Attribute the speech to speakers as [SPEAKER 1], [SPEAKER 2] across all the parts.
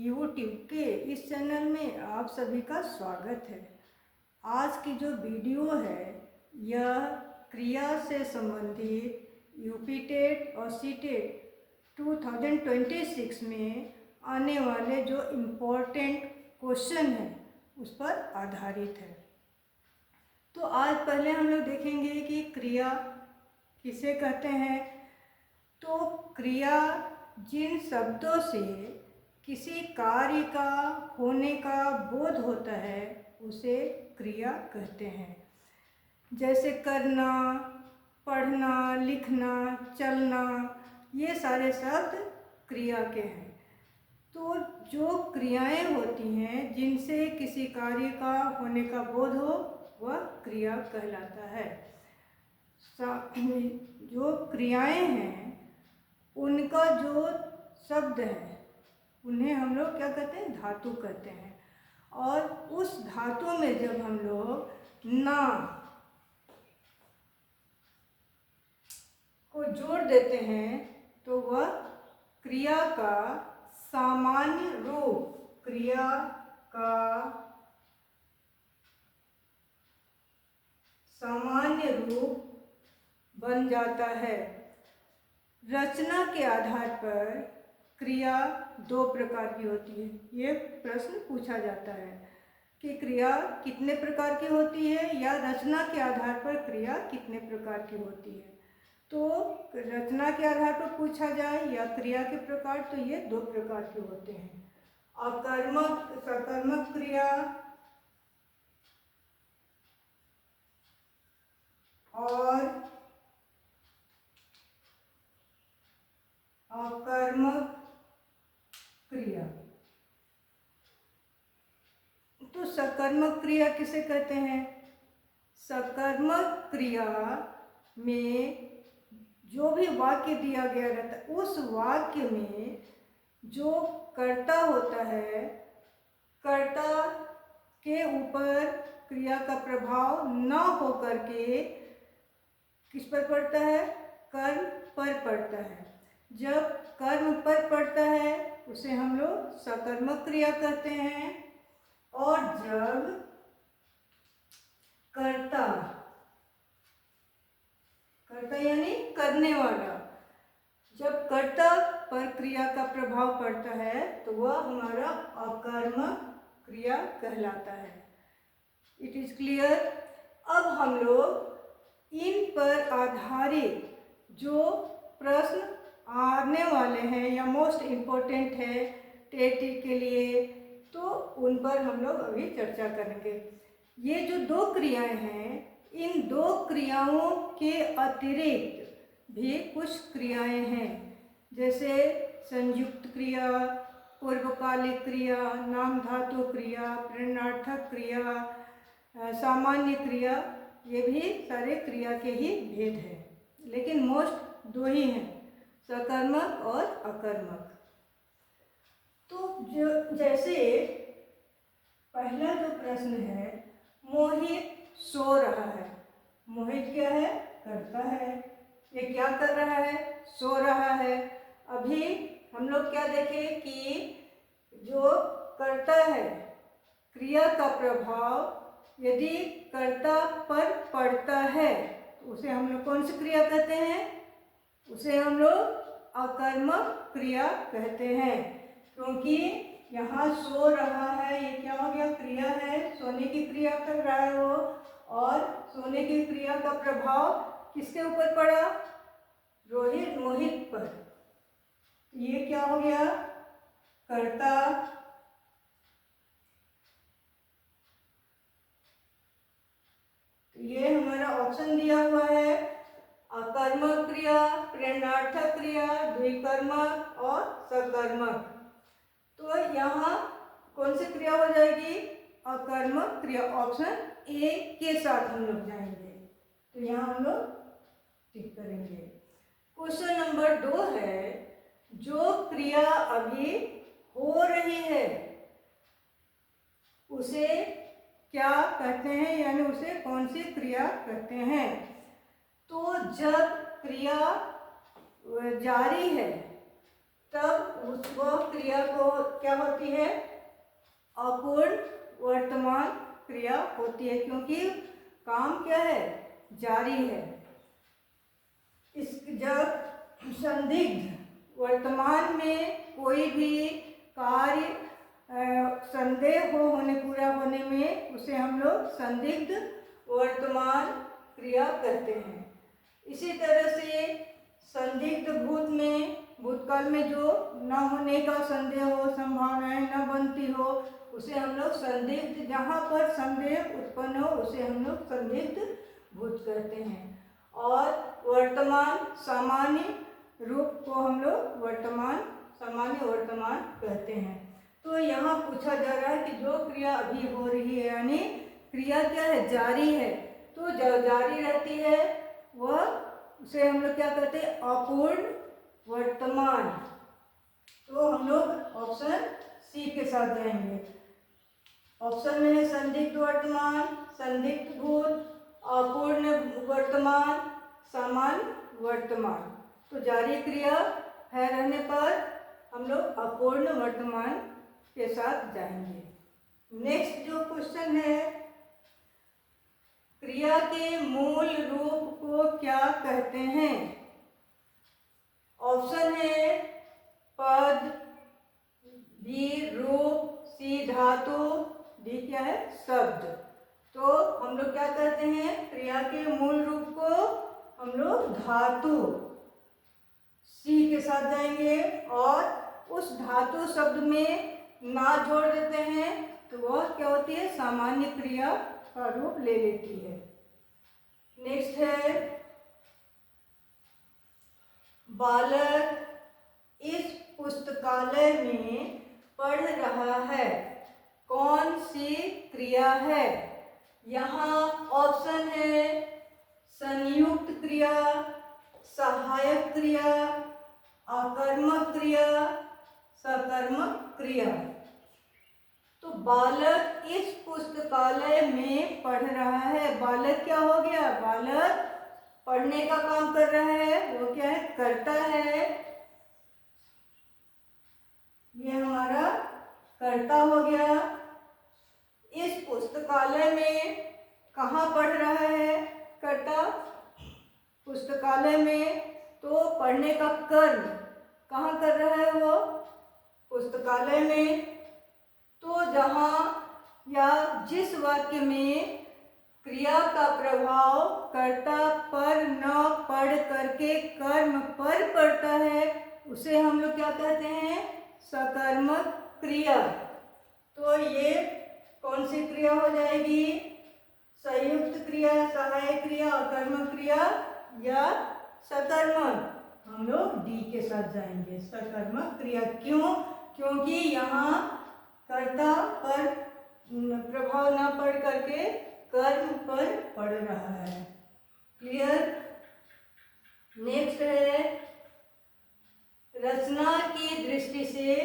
[SPEAKER 1] YouTube के इस channel में आप सभी का स्वागत है। आज की जो वीडियो है यह क्रिया से संबंधित यूपी टेट और सी टेट 2026 में आने वाले जो इम्पोर्टेंट क्वेश्चन हैं उस पर आधारित है। तो आज पहले हम लोग देखेंगे कि क्रिया किसे कहते हैं। तो क्रिया जिन शब्दों से किसी कार्य का होने का बोध होता है उसे क्रिया कहते हैं। जैसे करना, पढ़ना, लिखना, चलना, ये सारे शब्द क्रिया के हैं। तो जो क्रियाएं होती हैं जिनसे किसी कार्य का होने का बोध हो वह क्रिया कहलाता है। जो क्रियाएं हैं उनका जो शब्द है उन्हें हम लोग क्या कहते हैं, धातु कहते हैं। और उस धातु में जब हम लोग ना को जोड़ देते हैं तो वह क्रिया का सामान्य रूप, क्रिया का सामान्य रूप बन जाता है। रचना के आधार पर क्रिया दो प्रकार की होती है। ये प्रश्न पूछा जाता है कि क्रिया कितने प्रकार की होती है या रचना के आधार पर क्रिया कितने प्रकार की होती है। तो रचना के आधार पर पूछा जाए या क्रिया के प्रकार, तो ये दो प्रकार के होते हैं। अकर्मक, सकर्मक क्रिया और अकर्मक क्रिया। तो सकर्मक क्रिया किसे कहते हैं? सकर्मक क्रिया में जो भी वाक्य दिया गया रहता है उस वाक्य में जो कर्ता होता है, कर्ता के ऊपर क्रिया का प्रभाव न हो करके किस पर पड़ता है? कर्म पर पड़ता है। जब कर्म पर पड़ता है उसे हम लोग सकर्मक क्रिया कहते हैं। और जब कर्ता, कर्ता यानी करने वाला, जब कर्ता पर क्रिया का प्रभाव पड़ता है तो वह हमारा अकर्मक क्रिया कहलाता है। It is clear. अब हम लोग इन पर आधारित जो प्रश्न आने वाले हैं या मोस्ट इम्पोर्टेंट है टेट के लिए, तो उन पर हम लोग अभी चर्चा करेंगे। ये जो दो क्रियाएं हैं, इन दो क्रियाओं के अतिरिक्त भी कुछ क्रियाएं हैं, जैसे संयुक्त क्रिया, पूर्वकालिक क्रिया, नाम धातु क्रिया, प्रेरणार्थक क्रिया, सामान्य क्रिया। ये भी सारे क्रिया के ही भेद हैं, लेकिन मोस्ट दो ही हैं, सकर्मक और अकर्मक। तो जो जैसे पहला जो प्रश्न है, मोहित सो रहा है। मोहित क्या है? करता है। ये क्या कर रहा है? सो रहा है। अभी हम लोग क्या देखें कि जो करता है, क्रिया का प्रभाव यदि कर्ता पर पड़ता है तो उसे हम लोग कौन सी क्रिया कहते हैं? उसे हम लोग अकर्मक क्रिया कहते हैं। क्योंकि यहाँ सो रहा है, ये क्या हो गया? क्रिया है, सोने की क्रिया कर रहा है वो, और सोने की क्रिया का प्रभाव किसके ऊपर पड़ा? मोहित पर। ये क्या हो गया? कर्ता। तो ये हमारा ऑप्शन दिया हुआ है, अकर्मक क्रिया, प्रेरणार्थक क्रिया, द्विकर्मक और सकर्मक। तो यहाँ कौन सी क्रिया हो जाएगी? अकर्मक क्रिया। ऑप्शन ए के साथ हम लोग जाएंगे, तो यहाँ हम लोग टिक करेंगे। क्वेश्चन नंबर 2 है, जो क्रिया अभी हो रही है उसे क्या कहते हैं, यानी उसे कौन सी क्रिया कहते हैं? तो जब क्रिया जारी है तब वह क्रिया को क्या होती है, अपूर्ण वर्तमान क्रिया होती है, क्योंकि काम क्या है, जारी है। इस जब संदिग्ध वर्तमान में कोई भी कार्य संदेह होने पूरा होने में उसे हम लोग संदिग्ध वर्तमान क्रिया कहते हैं। इसी तरह से संदिग्ध भूतकाल में जो न होने का संदेह हो, संभावनाएं न बनती हो, उसे हम लोग संदिग्ध, जहाँ पर संदेह उत्पन्न हो उसे हम लोग संदिग्ध भूत कहते हैं। और वर्तमान सामान्य रूप को हम लोग सामान्य वर्तमान कहते हैं। तो यहाँ पूछा जा रहा है कि जो क्रिया अभी हो रही है, यानी क्रिया क्या है, जारी है, तो जो जारी रहती है वह उसे हम लोग क्या कहते हैं, अपूर्ण वर्तमान। तो हम लोग ऑप्शन सी के साथ जाएंगे। ऑप्शन में है संदिग्ध वर्तमान, संदिग्ध भूत, अपूर्ण वर्तमान, सामान्य वर्तमान। तो जारी क्रिया है रहने पर हम लोग अपूर्ण वर्तमान के साथ जाएंगे। नेक्स्ट जो क्वेश्चन है, क्रिया के मूल रूप को क्या कहते हैं? ऑप्शन है पद, बी रूप, सी धातु, डी क्या है, शब्द। तो हम लोग क्या कहते हैं, क्रिया के मूल रूप को हम लोग धातु, सी के साथ जाएंगे, और उस धातु शब्द में ना जोड़ देते हैं तो वह क्या होती है, सामान्य क्रिया का रूप ले लेती है। नेक्स्ट है, बालक इस पुस्तकालय में पढ़ रहा है, कौन सी क्रिया है? यहाँ ऑप्शन है संयुक्त क्रिया, सहायक क्रिया, आकर्मक क्रिया, सकर्मक क्रिया। तो बालक इस पुस्तकालय में पढ़ रहा है, बालक क्या हो गया, बालक पढ़ने का काम कर रहा है, वो क्या है, करता है, ये हमारा कर्ता हो गया। इस पुस्तकालय में कहाँ पढ़ रहा है कर्ता, पुस्तकालय में, तो पढ़ने का कर्म कहाँ कर रहा है वो, पुस्तकालय में। तो जहाँ या जिस वाक्य में क्रिया का प्रभाव कर्ता पर न पड़ करके कर्म पर पड़ता है उसे हम लोग क्या कहते हैं, सकर्मक क्रिया। तो ये कौन सी क्रिया हो जाएगी, संयुक्त क्रिया, सहायक क्रिया, आकर्मक क्रिया या सकर्मक? हम लोग डी के साथ जाएंगे, सकर्मक क्रिया। क्यों? क्योंकि यहाँ कर्ता पर प्रभाव न पड़ करके कर्म पर पड़ रहा है। क्लियर? नेक्स्ट है, रचना की दृष्टि से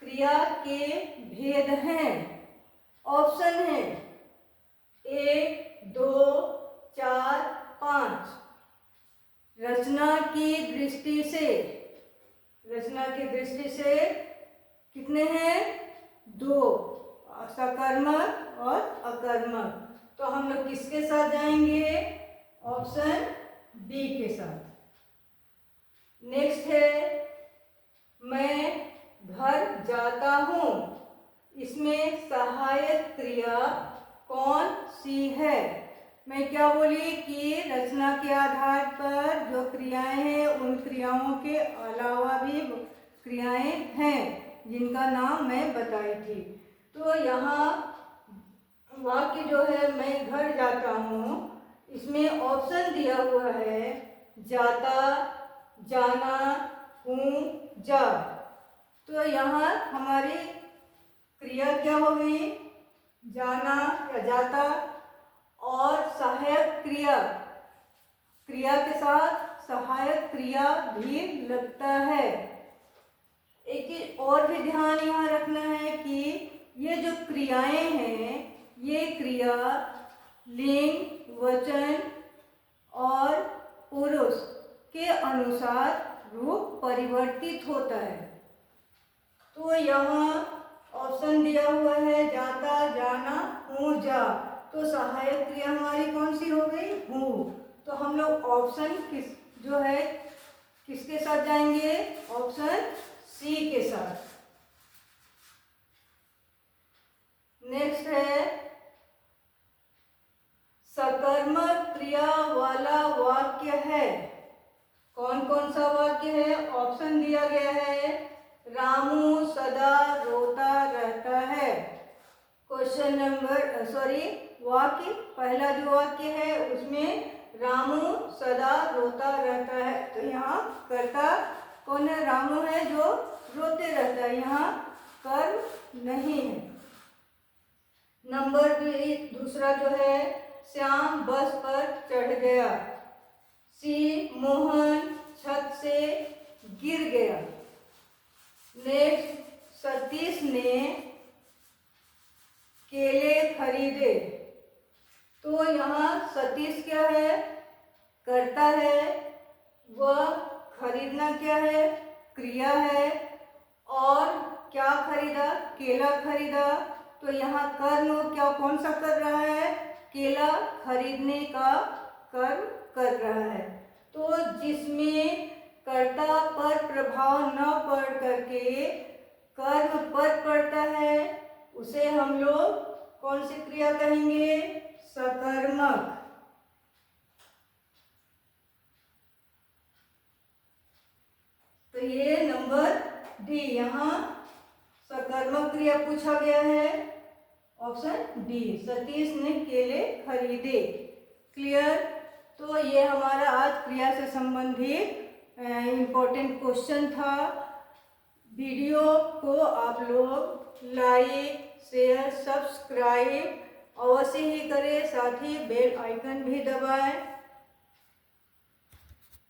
[SPEAKER 1] क्रिया के भेद हैं। ऑप्शन है 1, 2, 4, 5। रचना की दृष्टि से, रचना की दृष्टि से कितने हैं, 2, सकर्मक और अकर्मक। तो हम लोग किसके साथ जाएंगे, ऑप्शन बी के साथ। नेक्स्ट है, मैं घर जाता हूँ, इसमें सहायक क्रिया कौन सी है? मैं क्या बोली कि रचना के आधार पर जो क्रियाएं हैं उन क्रियाओं के अलावा भी क्रियाएं हैं जिनका नाम मैं बताई थी। तो यहाँ वाक्य जो है मैं घर जाता हूँ, इसमें ऑप्शन दिया हुआ है जाता, जाना, हूँ, जा। तो यहाँ हमारी क्रिया क्या होगी, जाना या जाता, और सहायक क्रिया, क्रिया के साथ सहायक क्रिया भी लगता है। एक और भी ध्यान यहाँ रखना है कि ये जो क्रियाएं हैं ये क्रिया लिंग, वचन और पुरुष के अनुसार रूप परिवर्तित होता है। तो यहाँ ऑप्शन दिया हुआ है जाता, जाना, हूँ, जा। तो सहायक क्रिया हमारी कौन सी हो गई? हूँ। तो हम लोग ऑप्शन जो है किसके साथ जाएंगे? ऑप्शन सी के साथ। नेक्स्ट है सकर्मक क्रिया वाला वाक्य है। कौन कौन सा वाक्य है? ऑप्शन दिया गया है, रामू सदा रोता रहता है। क्वेश्चन नंबर वाक्य, पहला जो वाक्य है उसमें रामू सदा रोता रहता है। तो यहाँ कर्ता कौन है? रामू है जो रोते रहता है, यहाँ कर्म नहीं है। नंबर दूसरा जो है, श्याम बस पर चढ़ गया। सी, मोहन छत से गिर गया। नेक्स्ट, सतीश ने केले खरीदे। तो यहाँ सतीश क्या है? कर्ता है, वह खरीदना क्या है? क्रिया है। और क्या खरीदा? केला खरीदा। तो यहाँ कर्म क्या कौन सा कर रहा है? केला खरीदने का कर्म कर रहा है। तो जिसमें कर्ता पर प्रभाव न पड़ करके कर्म पर पड़ता है उसे हम लोग कौन सी क्रिया कहेंगे? सकर्मक। तो ये नंबर डी, यहाँ सकर्मक क्रिया पूछा गया है, ऑप्शन डी, सतीश ने केले खरीदे। क्लियर? तो ये हमारा आज क्रिया से संबंधित इम्पोर्टेंट क्वेश्चन था। वीडियो को आप लोग लाइक, शेयर, सब्सक्राइब अवश्य ही करें, साथ ही बेल आइकन भी दबाएं।